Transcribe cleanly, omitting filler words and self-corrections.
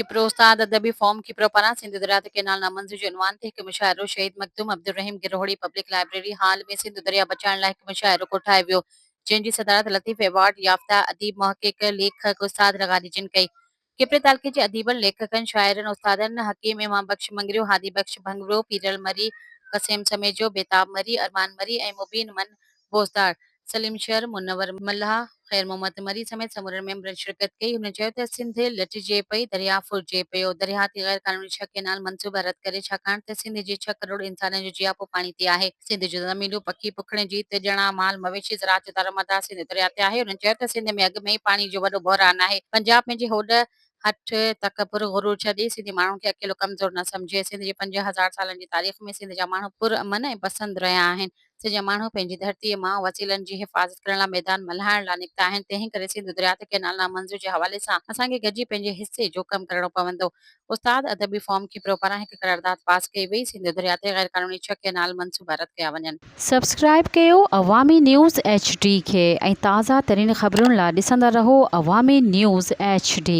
किप्रो उस्ताद अदबी फॉर्म किप्रो पारां सिंध दरिया ते केनाल नामंजूर जो उनवान ते हिकु मुशाइरो शहीद मखदूम अब्दुल रहीम गिरोहड़ी पब्लिक लाइब्रेरी हाल में सिंध दरिया बचाइण लाइ हिकु मुशाइरो कोठायो वियो, जंहिंजी सदारत लतीफ़ अवार्ड याफ़्ता अदीब मुहक़िक़ लेखक उस्ताद रगादी जिन कई। किप्रे तालुके जे अदीबनि लेखकनि शाइरनि उस्तादनि हकीम इमाम बख्श मंगरियो हादी बख्श भंगरो पीरल मरी क़सेम समेजो बेताब मरी अरमान मरी ऐं मुबीन मन बोज़दार सलीम शर मुनव्वर मल्हा ख़ैर मोहम्मद मरी समेत समूरनि मेंबरनि शिरकत कई। हुन चयो त सिंध लटिजे पई, दरिया फुरिजे पियो। दरिया ते गैर क़ानूनी 6 केनाल मंसूबा रद्द करे, छाकाणि त सिंध जे 6 करोड़ इंसाननि जो जियापो पाणी ते आहे। सिंध जो ज़मीनूं पखी पुखणे जीत ॼणा माल मवेशी ज़राअत जो दारोमदार सिंध दरिया ते आहे। हुननि चयो त सिंध में अॻु में ई पाणी जो वॾो बहिरान आहे। पंजाब पंहिंजे होॾ हठ तकबुर गुरूर छॾे सिंधी माण्हुनि खे अकेलो कमज़ोर न सम्झे। सिंध जे 5000 सालनि जी तारीख़ में सिंध जा माण्हू पुरअमन ऐं पसंद रहिया आहिनि। सिंध जा माण्हू पंहिंजी धरतीअ मां वसीलनि जी हिफ़ाज़त करण लाइ मैदान मल्हाइण लाइ निकिता आहिनि। तंहिं करे सिंध दरिया ते केनाल नामंजूर जे हवाले सां असांखे गॾिजी पंहिंजे हिसे जो कमु करणो पवंदो। उस्ताद अदबी फॉर्म किप्रो पारां हिकु करारदाद पास कई वई। सिंध दरिया ते गैर क़ानूनी 6 केनाल मंसूबा रद्द कया वञनि। सब्सक्राइब कयो अवामी न्यूज़ HD खे ऐं ताज़ा तरीन ख़बरुनि लाइ ॾिसंदा रहो अवामी न्यूज़ HD।